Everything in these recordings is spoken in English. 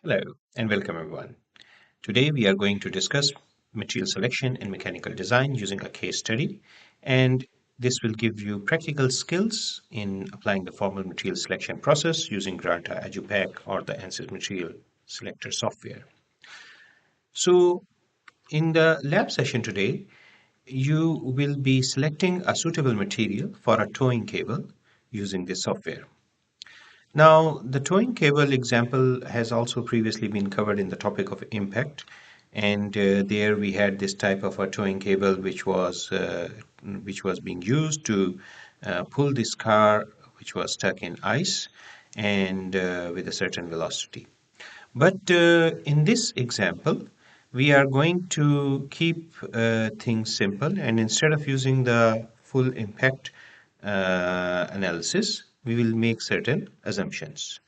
Hello and welcome everyone. Today we are going to discuss material selection and mechanical design using a case study, and this will give you practical skills in applying the formal material selection process using Granta EduPack or the ANSYS material selector software. So in the lab session today, you will be selecting a suitable material for a towing cable using this software. Now, the towing cable example has also previously been covered in the topic of impact, and there we had this type of a towing cable which was being used to pull this car which was stuck in ice and with a certain velocity. But in this example, we are going to keep things simple, and instead of using the full impact analysis, we will make certain assumptions.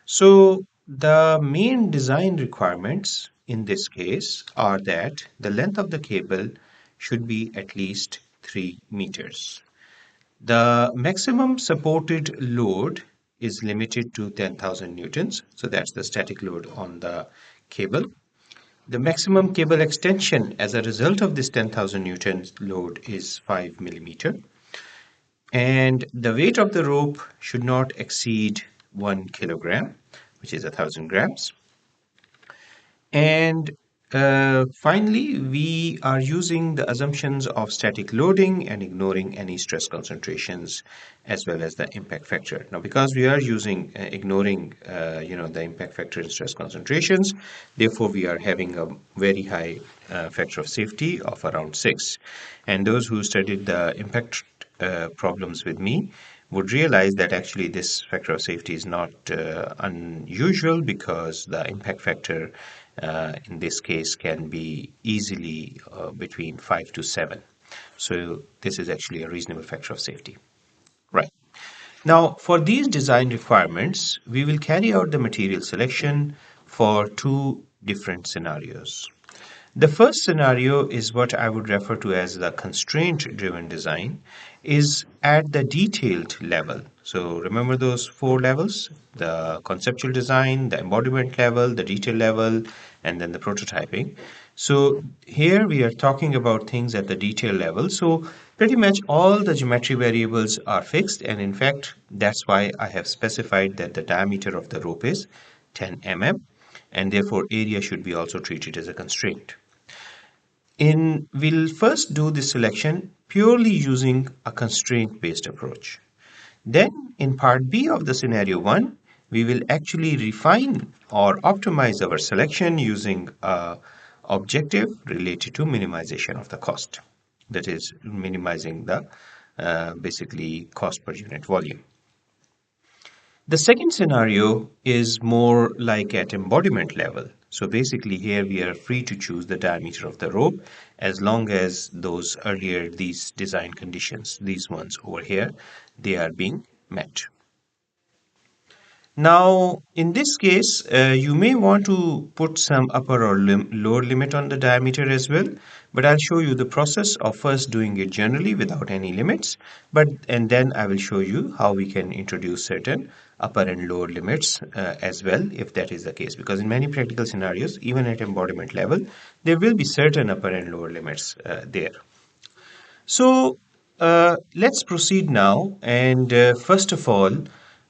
So the main design requirements in this case are that the length of the cable should be at least 3 meters. The maximum supported load is limited to 10,000 newtons. So that's the static load on the cable. The maximum cable extension as a result of this 10,000 newtons load is 5 millimeter. And the weight of the rope should not exceed 1 kilogram, which is 1,000 grams. And finally, we are using the assumptions of static loading and ignoring any stress concentrations as well as the impact factor. Now, because we are ignoring, the impact factor and stress concentrations, therefore we are having a very high factor of safety of around 6. And those who studied the impact problems with me would realize that actually this factor of safety is not unusual because the impact factor in this case can be easily between 5 to 7. So this is actually a reasonable factor of safety. Right. Now, for these design requirements, we will carry out the material selection for two different scenarios. The first scenario is what I would refer to as the constraint-driven design, is at the detailed level. So remember those four levels: the conceptual design, the embodiment level, the detail level, and then the prototyping. So here we are talking about things at the detail level. So pretty much all the geometry variables are fixed, and in fact, that's why I have specified that the diameter of the rope is 10 mm, and therefore area should be also treated as a constraint. We'll first do the selection purely using a constraint-based approach. Then in part B of the scenario 1, we will actually refine or optimize our selection using a objective related to minimization of the cost. That is minimizing the basically cost per unit volume. The second scenario is more like at embodiment level. So basically here we are free to choose the diameter of the rope as long as these design conditions, these ones over here, they are being met. Now, in this case, you may want to put some upper or lower limit on the diameter as well, but I'll show you the process of first doing it generally without any limits, and then I will show you how we can introduce certain upper and lower limits as well, if that is the case, because in many practical scenarios, even at embodiment level, there will be certain upper and lower limits there. So let's proceed now, and first of all,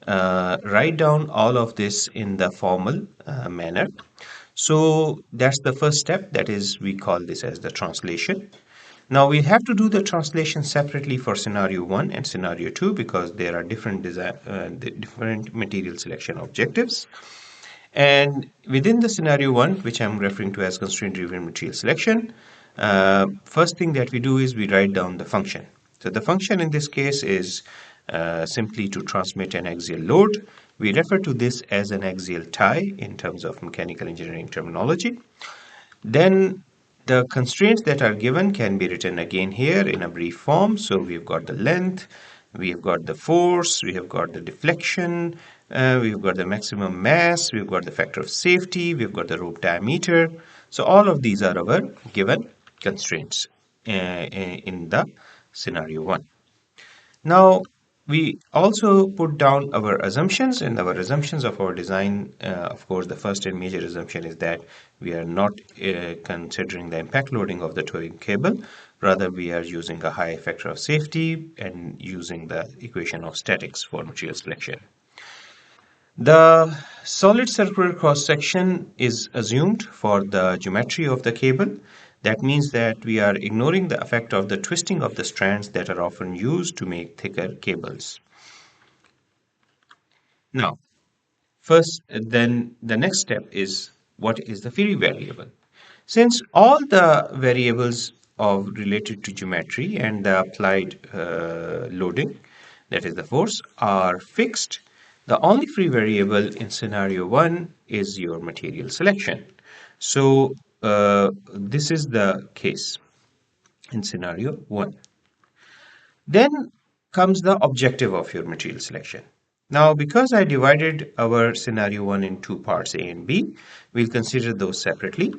write down all of this in the formal manner. So that's the first step, that is, we call this as the translation. Now we have to do the translation separately for scenario 1 and scenario 2 because there are different material selection objectives. And within the scenario 1, which I'm referring to as constraint-driven material selection, first thing that we do is we write down the function. So the function in this case is simply to transmit an axial load. We refer to this as an axial tie in terms of mechanical engineering terminology. Then the constraints that are given can be written again here in a brief form. So we've got the length, we've got the force, we have got the deflection, we've got the maximum mass, we've got the factor of safety, we've got the rope diameter. So all of these are our given constraints in the scenario 1. Now, we also put down our assumptions, and our assumptions of our design. Of course, the first and major assumption is that we are not considering the impact loading of the towing cable. Rather, we are using a high factor of safety and using the equation of statics for material selection. The solid circular cross section is assumed for the geometry of the cable. That means that we are ignoring the effect of the twisting of the strands that are often used to make thicker cables. Now, first, then the next step is what is the free variable? Since all the variables of related to geometry and the applied loading, that is the force, are fixed, the only free variable in scenario 1 is your material selection. So this is the case in scenario 1. Then comes the objective of your material selection. Now, because I divided our scenario 1 in two parts, A and B, we'll consider those separately.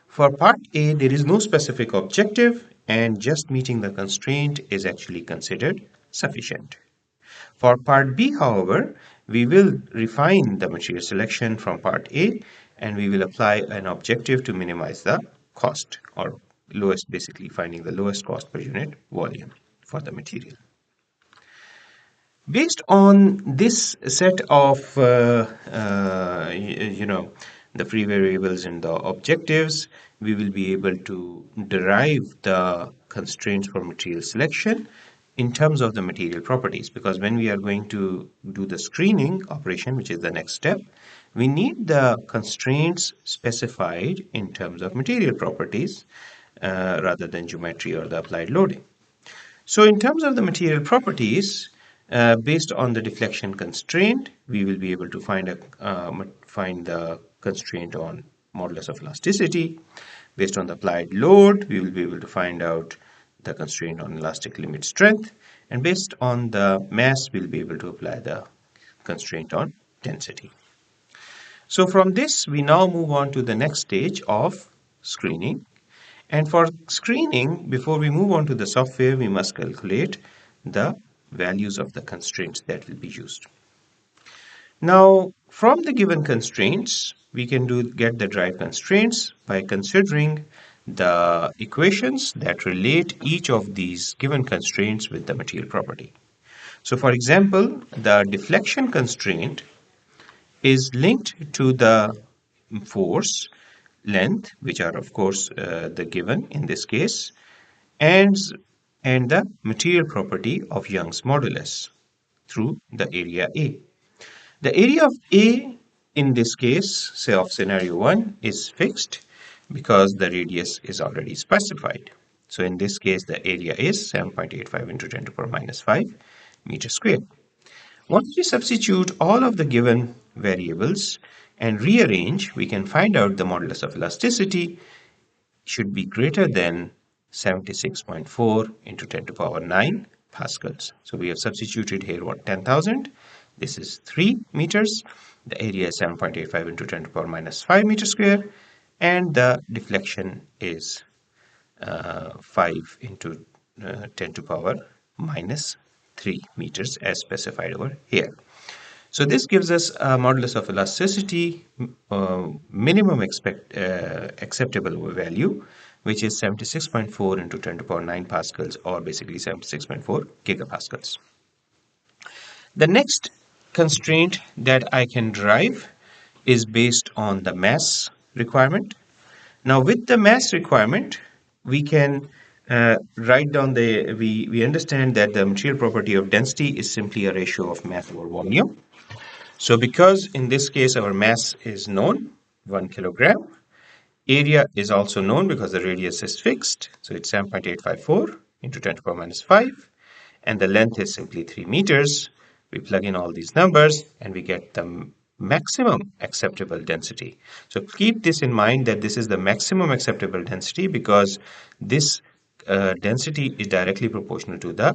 For part A, there is no specific objective, and just meeting the constraint is actually considered sufficient. For part B, however, we will refine the material selection from part A, and we will apply an objective to minimize the cost, or lowest, basically finding the lowest cost per unit volume for the material. Based on this set of the free variables and the objectives, we will be able to derive the constraints for material selection in terms of the material properties. Because when we are going to do the screening operation, which is the next step, we need the constraints specified in terms of material properties rather than geometry or the applied loading. So in terms of the material properties, based on the deflection constraint, we will be able to find the constraint on modulus of elasticity. Based on the applied load, we will be able to find out the constraint on elastic limit strength. And based on the mass, we'll be able to apply the constraint on density. So from this, we now move on to the next stage of screening. And for screening, before we move on to the software, we must calculate the values of the constraints that will be used. Now, from the given constraints, we can get the drive constraints by considering the equations that relate each of these given constraints with the material property. So, for example, the deflection constraint is linked to the force, length, which are of course the given in this case, and, and the material property of Young's modulus through the area A. The area of A in this case, say of scenario 1, is fixed because the radius is already specified. So in this case, the area is 7.85 into 10 to the power minus 5 meters squared. Once we substitute all of the given variables and rearrange, we can find out the modulus of elasticity should be greater than 76.4 into 10 to the power 9 pascals. So we have substituted here what 10,000. This is 3 meters. The area is 7.85 into 10 to the power minus 5 meters square. And the deflection is 5 into 10 to the power minus 3 meters as specified over here. So this gives us a modulus of elasticity minimum acceptable value, which is 76.4 into 10 to the power 9 pascals, or basically 76.4 gigapascals. The next constraint that I can derive is based on the mass requirement. Now with the mass requirement, we can write down we understand that the material property of density is simply a ratio of mass over volume. So because in this case our mass is known, 1 kilogram, area is also known because the radius is fixed, so it's 7.854 into 10 to the power minus 5, and the length is simply 3 meters. We plug in all these numbers and we get the maximum acceptable density. So keep this in mind that this is the maximum acceptable density because this density is directly proportional to the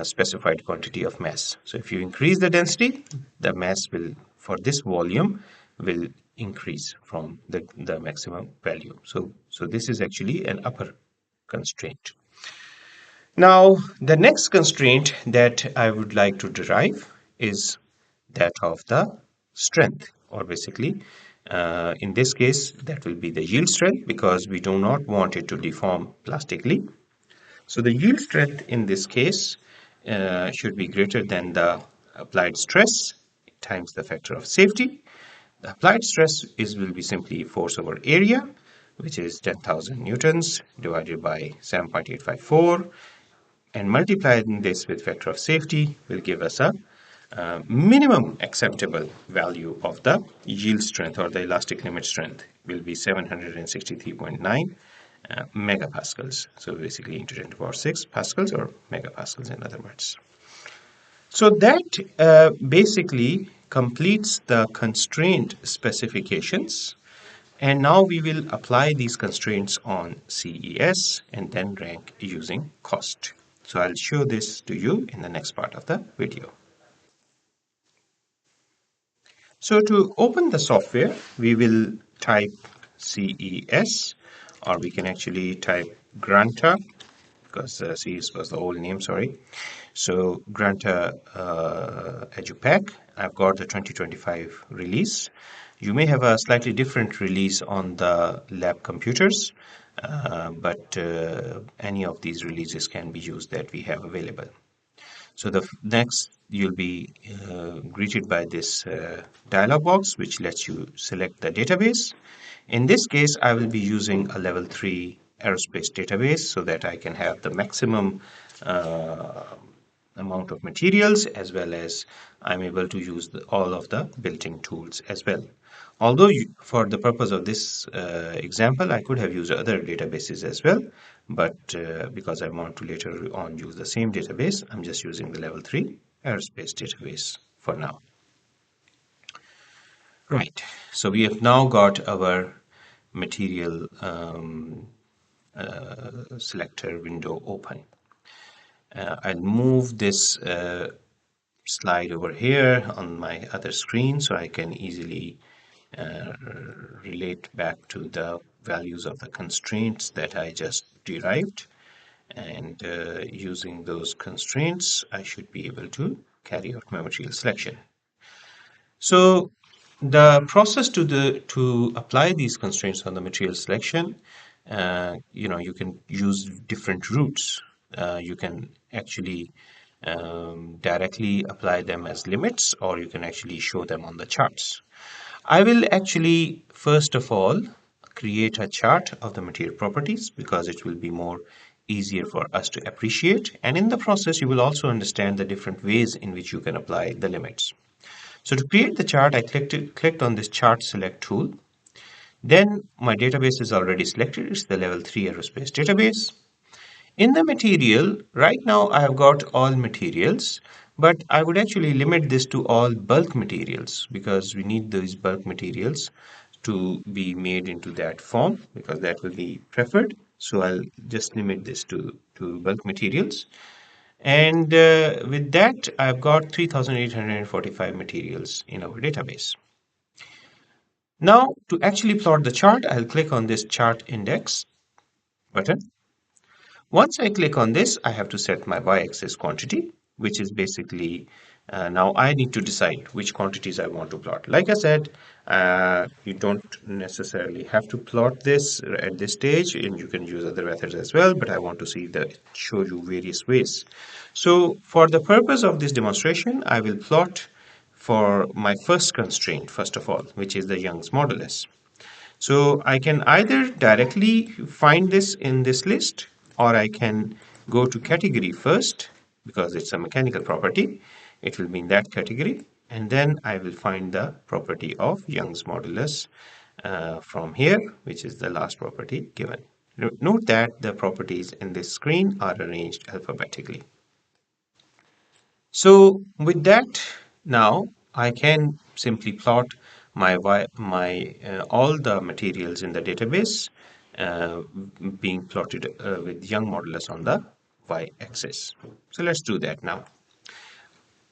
specified quantity of mass. So if you increase the density, the mass will, for this volume, will increase from the maximum value. So this is actually an upper constraint. Now, the next constraint that I would like to derive is that of the strength, or basically, in this case, that will be the yield strength because we do not want it to deform plastically. So the yield strength in this case should be greater than the applied stress times the factor of safety. The applied stress will be simply force over area, which is 10,000 newtons divided by 7.854, and multiplying this with factor of safety will give us a minimum acceptable value of the yield strength, or the elastic limit strength will be 763.9 megapascals. So basically into 10 to the power 6 pascals, or megapascals in other words. So that basically completes the constraint specifications. And now we will apply these constraints on CES and then rank using cost. So I'll show this to you in the next part of the video. So to open the software, we will type CES, or we can actually type Granta, because CES was the old name, sorry. So Granta EduPack, I've got the 2025 release. You may have a slightly different release on the lab computers, but any of these releases can be used that we have available. So the next you'll be greeted by this dialog box which lets you select the database. In this case, I will be using a level 3 aerospace database so that I can have the maximum uh, amount of materials, as well as I'm able to use all of the built-in tools as well. Although for the purpose of this example, I could have used other databases as well, but because I want to later on use the same database, I'm just using the level 3 aerospace database for now. Right, so we have now got our material selector window open. I'll move this slide over here on my other screen so I can easily uh, relate back to the values of the constraints that I just derived. And using those constraints, I should be able to carry out my material selection. So the process to apply these constraints on the material selection, you can use different routes. You can actually directly apply them as limits, or you can actually show them on the charts. I will actually, first of all, create a chart of the material properties because it will be more easier for us to appreciate. And in the process, you will also understand the different ways in which you can apply the limits. So to create the chart, I clicked on this chart select tool. Then my database is already selected. It's the level 3 aerospace database. In the material, right now I have got all materials, but I would actually limit this to all bulk materials because we need these bulk materials to be made into that form because that will be preferred. So I'll just limit this to bulk materials. And with that, I've got 3,845 materials in our database. Now, to actually plot the chart, I'll click on this chart index button. Once I click on this, I have to set my y-axis quantity, which is basically now I need to decide which quantities I want to plot. Like I said, you don't necessarily have to plot this at this stage, and you can use other methods as well, but I want to show you various ways. So for the purpose of this demonstration, I will plot for my first constraint, first of all, which is the Young's modulus. So I can either directly find this in this list, or I can go to category first because it's a mechanical property. It will be in that category, and then I will find the property of Young's modulus from here, which is the last property given. Note that the properties in this screen are arranged alphabetically. So with that, now I can simply plot my all the materials in the database uh, being plotted with Young modulus on the y-axis. So let's do that now.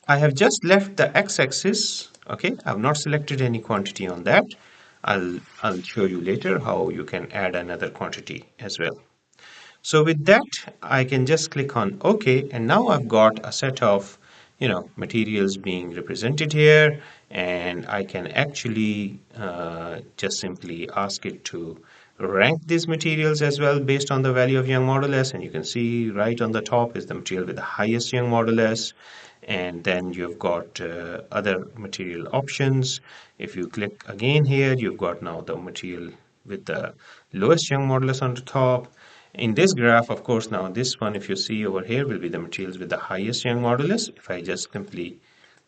I have just left the x-axis. Okay, I've not selected any quantity on that. I'll show you later how you can add another quantity as well. So with that, I can just click on OK, and now I've got a set of, materials being represented here, and I can actually just simply ask it to rank these materials as well based on the value of young modulus, and you can see right on the top is the material with the highest young modulus, and then you've got other material options. If you click again here, you've got now the material with the lowest young modulus on the top. In this graph, of course, now this one, if you see over here, will be the materials with the highest young modulus. If I just simply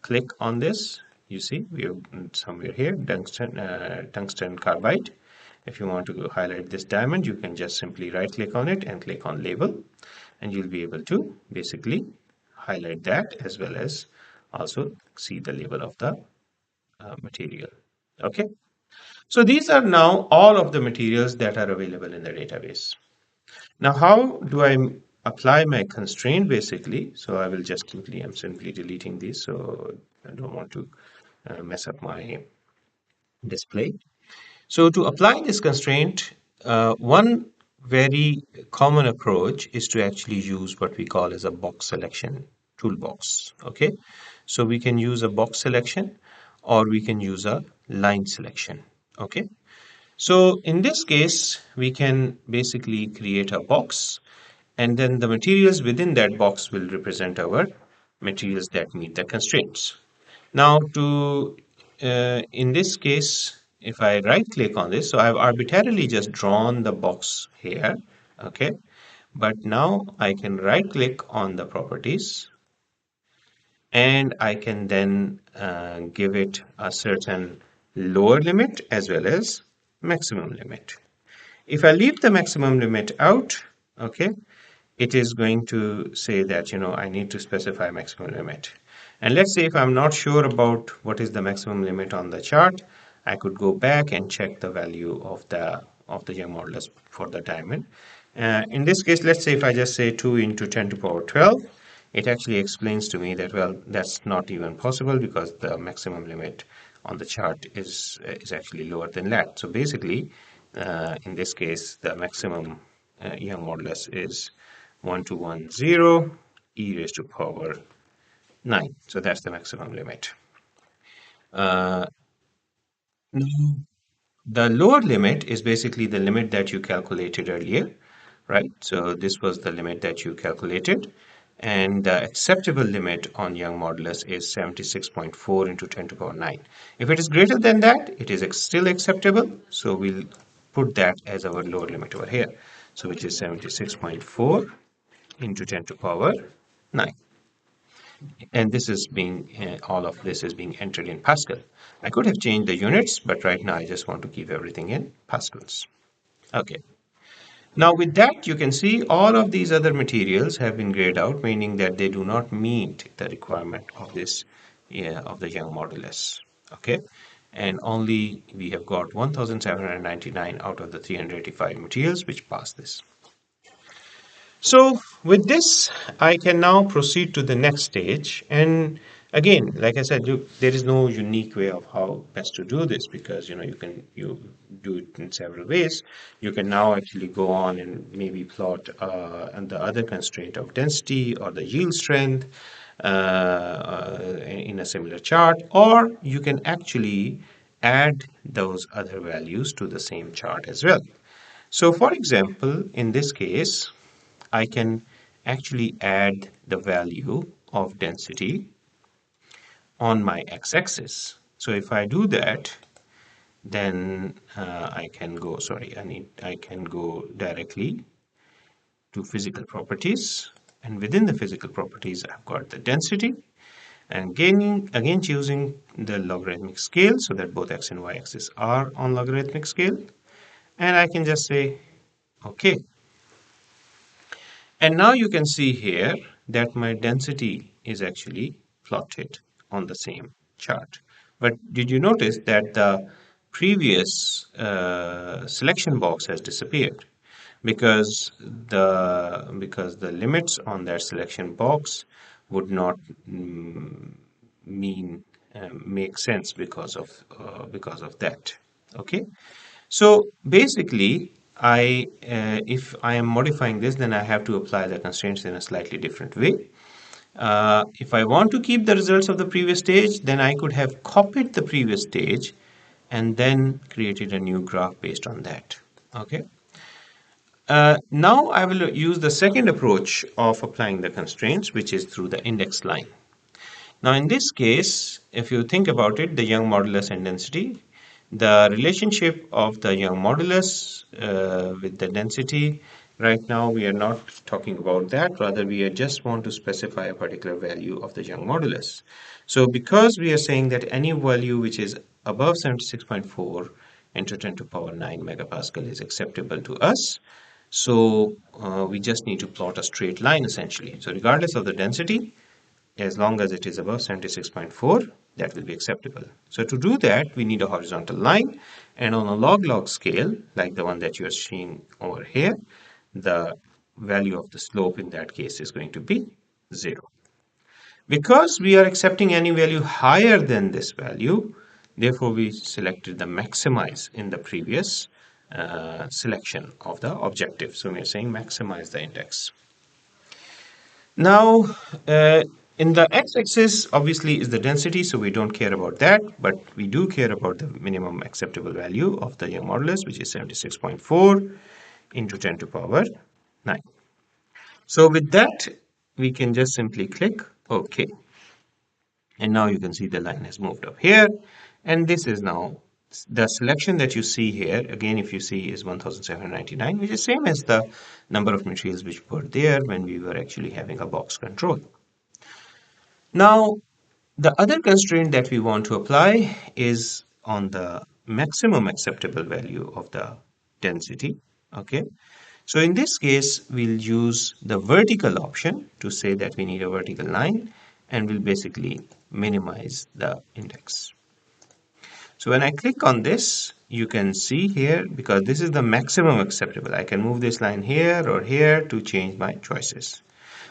click on this, you see we have somewhere here tungsten carbide. If you want to highlight this diamond, you can just simply right click on it and click on label, and you'll be able to basically highlight that as well as also see the label of the material. Okay, so these are now all of the materials that are available in the database. Now, how do I apply my constraint basically? So I will just I'm simply deleting these, so I don't want to mess up my display. So to apply this constraint, one very common approach is to actually use what we call as a box selection toolbox. Okay, so we can use a box selection or we can use a line selection. Okay, so in this case, we can basically create a box, and then the materials within that box will represent our materials that meet the constraints. Now, in this case, if I right click on this, so I've arbitrarily just drawn the box here, okay? But now I can right click on the properties, and I can then give it a certain lower limit as well as maximum limit. If I leave the maximum limit out, okay, it is going to say that, I need to specify maximum limit. And let's say if I'm not sure about what is the maximum limit on the chart, I could go back and check the value of the young modulus for the diamond. In this case, let's say if I just say 2 into 10 to power 12, it actually explains to me that, well, that's not even possible because the maximum limit on the chart is actually lower than that. So basically, in this case, the maximum young modulus is 1210 e raised to power 9. So that's the maximum limit. Uh, the lower limit is basically the limit that you calculated earlier, right? So this was the limit that you calculated. And the acceptable limit on young modulus is 76.4 into 10 to the power 9. If it is greater than that, it is still acceptable. So we'll put that as our lower limit over here. So which is 76.4 into 10 to the power 9. And this is being all of this is being entered in Pascal. I could have changed the units, but right now I just want to keep everything in Pascals. Okay. Now with that, you can see all of these other materials have been grayed out, meaning that they do not meet the requirement of this, of the Young modulus. Okay. And only we have got 1,799 out of the 385 materials which pass this. So with this, I can now proceed to the next stage. And again, like I said, there is no unique way of how best to do this because you do it in several ways. You can now actually go on and maybe plot and the other constraint of density or the yield strength in a similar chart, or you can actually add those other values to the same chart as well. So for example, in this case, I can actually add the value of density on my x-axis. So if I do that, then I can go, sorry, I can go directly to physical properties. And within the physical properties, I've got the density. And again choosing the logarithmic scale so that both x and y axis are on logarithmic scale. And I can just say, okay, and now you can see here that my density is actually plotted on the same chart. But did you notice that the previous selection box has disappeared because the limits on that selection box would not mean make sense because of that. Okay, so basically if I am modifying this, then I have to apply the constraints in a slightly different way. If I want to keep the results of the previous stage, then I could have copied the previous stage and then created a new graph based on that. Okay. Now I will use the second approach of applying the constraints, which is through the index line. Now, in this case, if you think about it, the Young modulus and density, the relationship of the Young modulus with the density, right now we are not talking about that. Rather, we just want to specify a particular value of the Young modulus. So, because we are saying that any value which is above 76.4 into 10 to the power 9 megapascal is acceptable to us, so we just need to plot a straight line essentially. So, regardless of the density, as long as it is above 76.4, that will be acceptable. So to do that, we need a horizontal line, and on a log-log scale, like the one that you are seeing over here, the value of the slope in that case is going to be 0. Because we are accepting any value higher than this value, therefore we selected the maximize in the previous selection of the objective. So we are saying maximize the index. Now, in the x-axis, obviously, is the density, so we don't care about that, but we do care about the minimum acceptable value of the Young modulus, which is 76.4 into 10 to the power 9. So with that, we can just simply click OK. And now you can see the line has moved up here. And this is now the selection that you see here. Again, if you see, is 1799, which is same as the number of materials which were there when we were actually having a box control. Now, the other constraint that we want to apply is on the maximum acceptable value of the density. Okay. So in this case, we'll use the vertical option to say that we need a vertical line, and we'll basically minimize the index. So when I click on this, you can see here, because this is the maximum acceptable, I can move this line here or here to change my choices.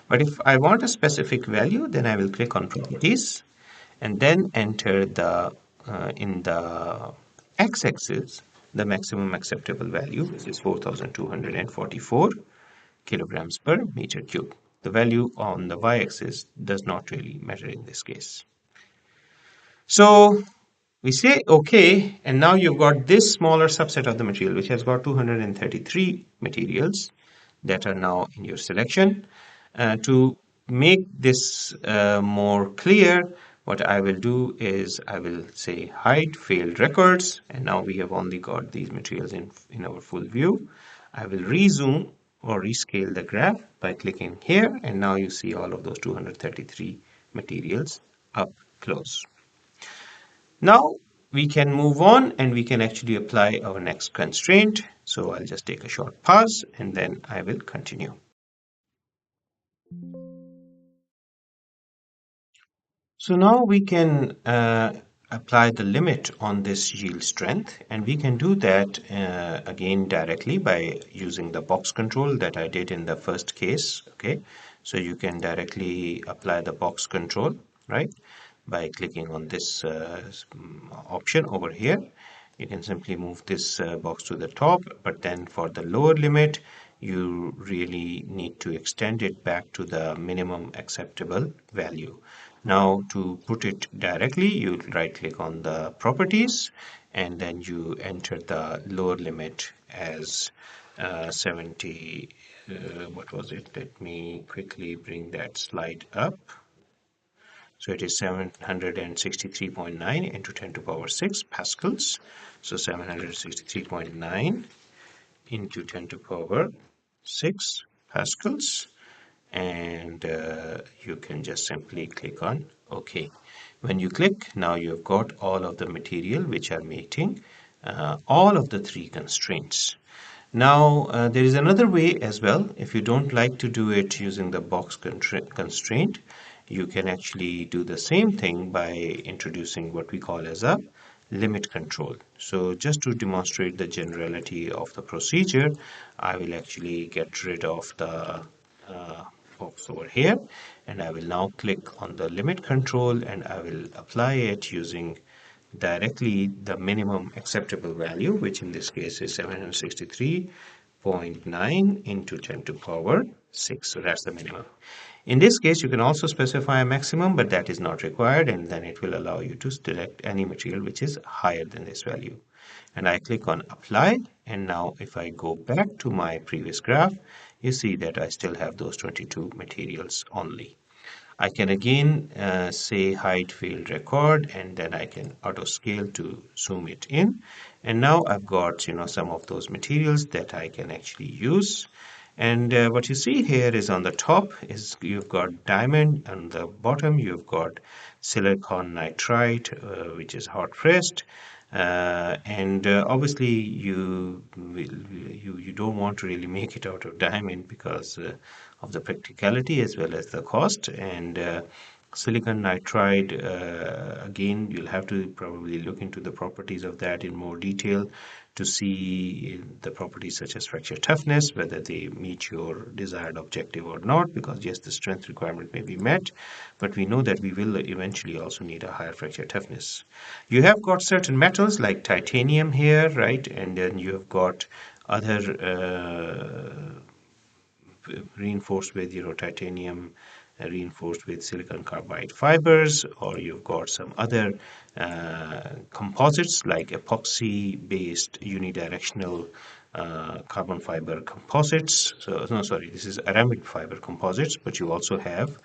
But if I want a specific value, then I will click on properties and then enter the in the x-axis the maximum acceptable value, which is 4,244 kilograms per meter cube. The value on the y-axis does not really matter in this case. So we say OK, and now you've got this smaller subset of the material, which has got 233 materials that are now in your selection. To make this more clear, what I will do is I will say hide failed records, and now we have only got these materials in our full view. I will rezoom or rescale the graph by clicking here, and now you see all of those 233 materials up close. Now we can move on and we can actually apply our next constraint. So I'll just take a short pause and then I will continue. So now we can apply the limit on this yield strength, and we can do that again directly by using the box control that I did in the first case. Okay, so you can directly apply the box control, right, by clicking on this option over here. You can simply move this box to the top, but then for the lower limit, you really need to extend it back to the minimum acceptable value. Now, to put it directly, you right click on the properties and then you enter the lower limit as 70. What was it? Let me quickly bring that slide up. So it is 763.9 into 10 to the power 6 pascals. So 763.9 into 10 to the power 6 pascals. And you can just simply click on OK. When you click, now you've got all of the material which are meeting all of the three constraints. Now, there is another way as well. If you don't like to do it using the box constraint, you can actually do the same thing by introducing what we call as a limit control. So just to demonstrate the generality of the procedure, I will actually get rid of the box over here, and I will now click on the limit control and I will apply it using directly the minimum acceptable value, which in this case is 763 0.9 into 10 to power 6. So that's the minimum. In this case, you can also specify a maximum, but that is not required, and then it will allow you to select any material which is higher than this value. And I click on apply, and now if I go back to my previous graph, you see that I still have those 22 materials only. I can again say hide failed record, and then I can auto scale to zoom it in. And now I've got, some of those materials that I can actually use. And what you see here is on the top is you've got diamond, on the bottom you've got silicon nitride, which is hot pressed. And obviously you don't want to really make it out of diamond because of the practicality as well as the cost. And silicon nitride, again, you'll have to probably look into the properties of that in more detail to see the properties such as fracture toughness, whether they meet your desired objective or not, because yes, the strength requirement may be met, but we know that we will eventually also need a higher fracture toughness. You have got certain metals like titanium here, right? And then you have got other reinforced with titanium, reinforced with silicon carbide fibers, or you've got some other composites like epoxy based unidirectional carbon fiber composites. So no, sorry, this is aramid fiber composites, but you also have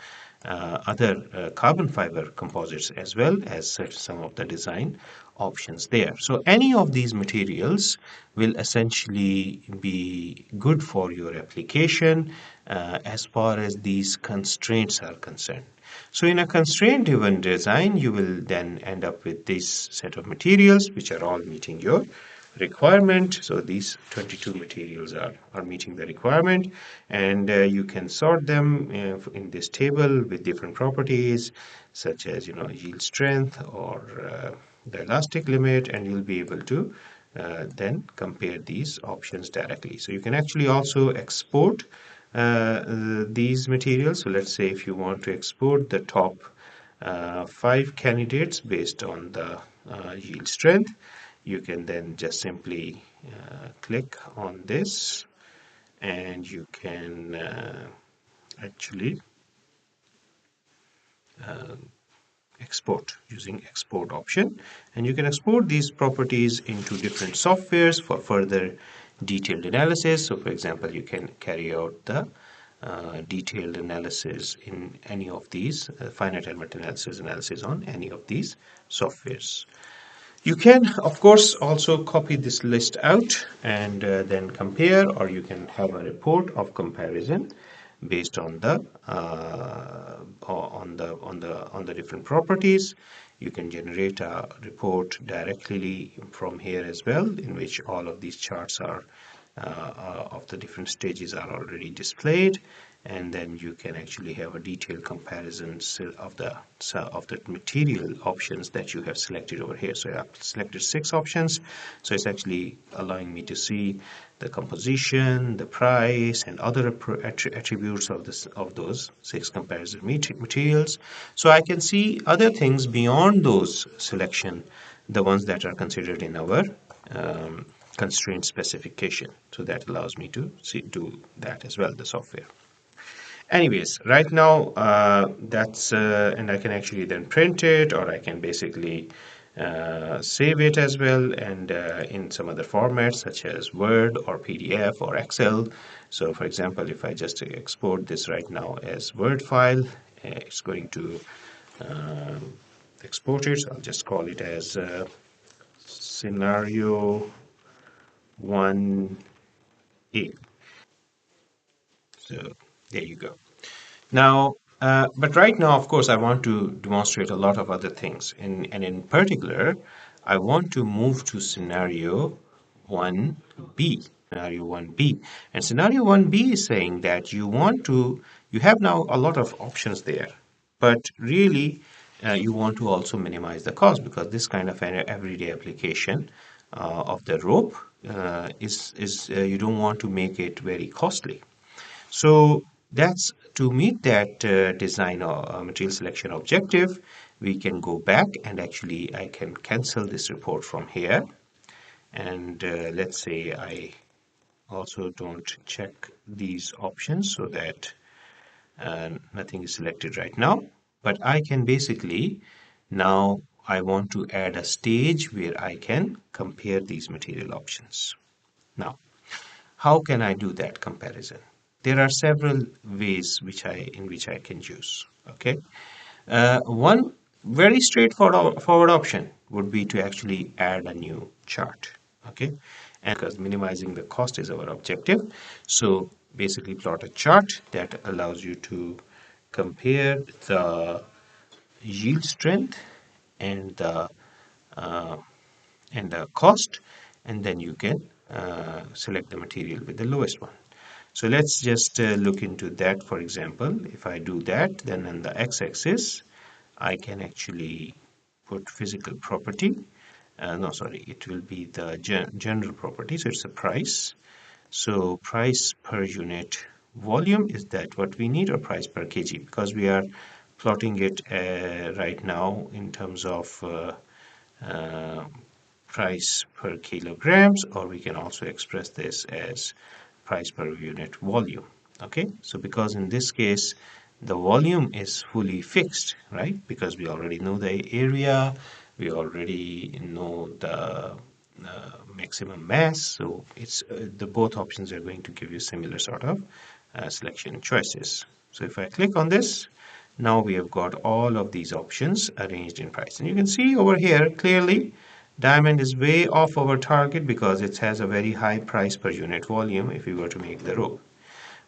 other carbon fiber composites as well as some of the design options there. So any of these materials will essentially be good for your application as far as these constraints are concerned. So in a constraint driven design, you will then end up with this set of materials which are all meeting your requirement. So these 22 materials are meeting the requirement, and you can sort them in this table with different properties such as yield strength or the elastic limit, and you'll be able to then compare these options directly. So you can actually also export these materials. So let's say if you want to export the top 5 candidates based on the yield strength, you can then just simply click on this, and you can actually export using export option, and you can export these properties into different softwares for further detailed analysis. So for example, you can carry out the detailed analysis in any of these finite element analysis on any of these softwares. You can, of course, also copy this list out and then compare, or you can have a report of comparison based on the different properties. You can generate a report directly from here as well, in which all of these charts are of the different stages are already displayed, and then you can actually have a detailed comparison of the material options that you have selected over here. So I've selected 6 options, so it's actually allowing me to see the composition, the price, and other attributes of those 6 comparison materials. So I can see other things beyond those selection, the ones that are considered in our constraint specification. So that allows me to do that as well, the software. Anyways, right now that's and I can actually then print it, or I can basically save it as well, and in some other formats such as Word or PDF or Excel. So for example, if I just export this right now as Word file, it's going to export it. So I'll just call it as scenario 1A. So there you go. Now, but right now, of course, I want to demonstrate a lot of other things. And in particular, I want to move to scenario 1B. Scenario 1B. And scenario 1B is saying that you have now a lot of options there, but really you want to also minimize the cost, because this kind of an everyday application of the rope is you don't want to make it very costly. So that's to meet that design or material selection objective, we can go back and actually I can cancel this report from here. And let's say I also don't check these options so that nothing is selected right now. But I can basically now I want to add a stage where I can compare these material options. Now, how can I do that comparison? There are several ways in which I can use. Okay, one very straightforward forward option would be to actually add a new chart. Okay, and because minimizing the cost is our objective, so basically plot a chart that allows you to compare the yield strength and the uh, cost, and then you can select the material with the lowest one. So let's just look into that. For example, if I do that, then on the x-axis, I can actually put physical property. No, sorry, it will be the general property. So it's a price. So price per unit volume, is that what we need, or price per kg? Because we are plotting it right now in terms of uh, price per kilograms, or we can also express this as price per unit volume. Okay, so because in this case the volume is fully fixed, right? Because we already know the area, we already know the maximum mass, so it's the both options are going to give you similar sort of selection choices. So if I click on this, now we have got all of these options arranged in price. And you can see over here clearly diamond is way off our target because it has a very high price per unit volume if we were to make the rope.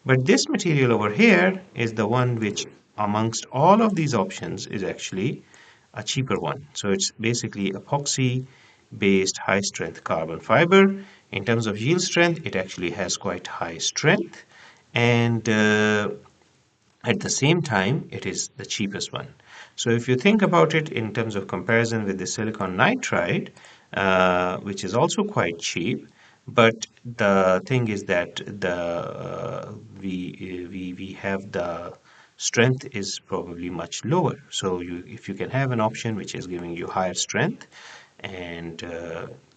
But this material over here is the one which amongst all of these options is actually a cheaper one. So it's basically epoxy based high strength carbon fiber. In terms of yield strength, it actually has quite high strength, and at the same time, it is the cheapest one. So if you think about it in terms of comparison with the silicon nitride, which is also quite cheap, but the thing is that we have the strength is probably much lower. So if you can have an option which is giving you higher strength and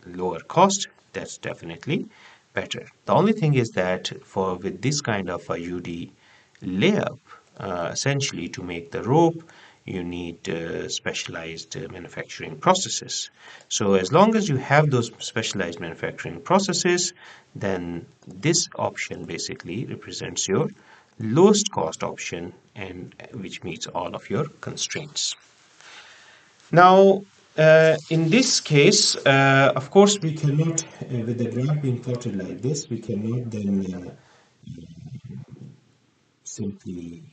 lower cost, that's definitely better. The only thing is that for with this kind of a UD layup, essentially to make the rope, you need specialized manufacturing processes. So as long as you have those specialized manufacturing processes, then this option basically represents your lowest cost option, and which meets all of your constraints. Now, in this case, of course, we cannot, with the graph being plotted like this, we cannot then simply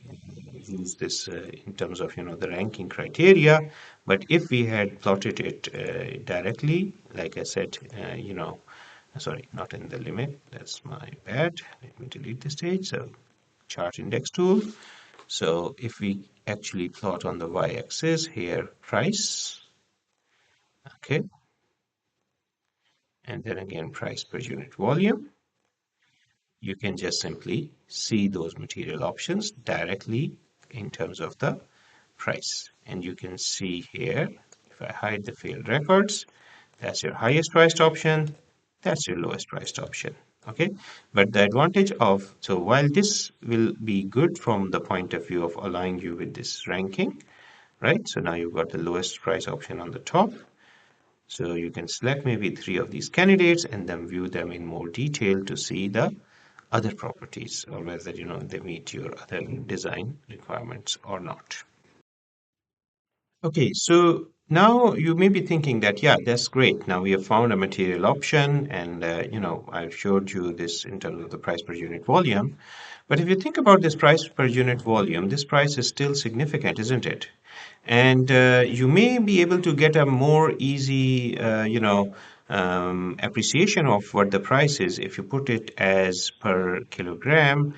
use this in terms of the ranking criteria. But if we had plotted it directly, like I said, sorry, not in the limit, that's my bad. Let me delete this stage. So chart index tool. So if we actually plot on the y-axis here price, okay, and then again price per unit volume, you can just simply see those material options directly in terms of the price. And you can see here, if I hide the failed records, that's your highest priced option, that's your lowest priced option. Okay, but the advantage of, so while this will be good from the point of view of allowing you with this ranking, right? So now you've got the lowest price option on the top. So you can select maybe 3 of these candidates and then view them in more detail to see the other properties, or whether they meet your other design requirements or not. Okay, so now you may be thinking that, yeah, that's great. Now we have found a material option, and I've showed you this in terms of the price per unit volume. But if you think about this price per unit volume, this price is still significant, isn't it? And you may be able to get a more easy, appreciation of what the price is if you put it as per kilogram.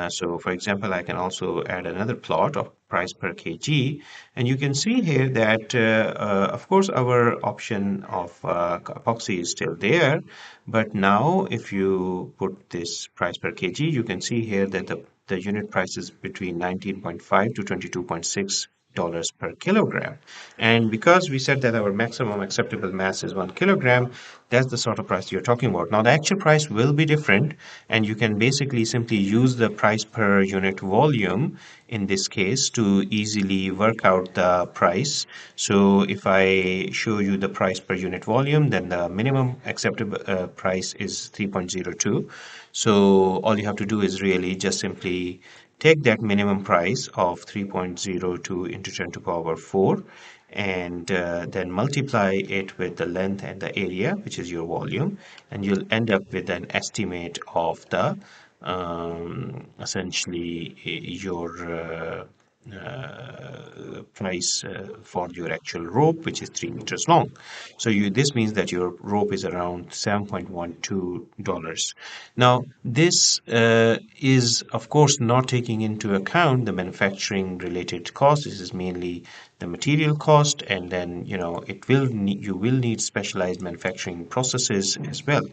So, for example, I can also add another plot of price per kg, and you can see here that, of course, our option of epoxy is still there, but now if you put this price per kg, you can see here that the unit price is between 19.5 to 22.6 $8 per kilogram. And because we said that our maximum acceptable mass is 1 kilogram, that's the sort of price you're talking about. Now, the actual price will be different, and you can basically simply use the price per unit volume in this case to easily work out the price. So if I show you the price per unit volume, then the minimum acceptable price is 3.02. So all you have to do is really just simply take that minimum price of 3.02 into 10 to the power 4, and then multiply it with the length and the area, which is your volume, and you'll end up with an estimate of the essentially your price for your actual rope, which is 3 meters long. So this means that your rope is around $7.12. Now, this is of course not taking into account the manufacturing related costs. This is mainly the material cost, and then you will need specialized manufacturing processes as well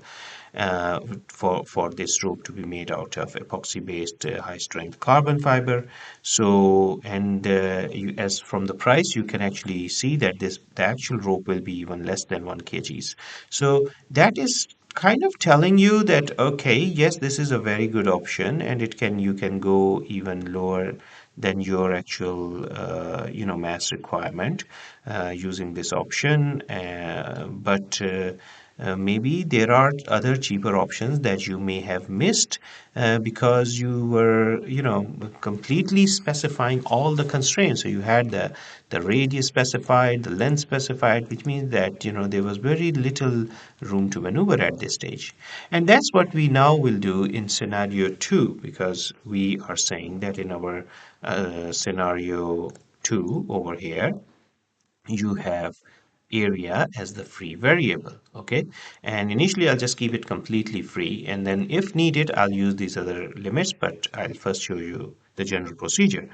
for this rope to be made out of epoxy-based high-strength carbon fiber. So, and as from the price, you can actually see that the actual rope will be even less than 1 kgs. So that is kind of telling you that okay, yes, this is a very good option, and you can go even lower than your actual mass requirement using this option, but maybe there are other cheaper options that you may have missed because you were, completely specifying all the constraints. So you had the radius specified, the length specified, which means that, there was very little room to maneuver at this stage. And that's what we now will do in scenario two, because we are saying that in our scenario two over here, you have area as the free variable. Okay, and initially I'll just keep it completely free, and then if needed I'll use these other limits, but I'll first show you the general procedure.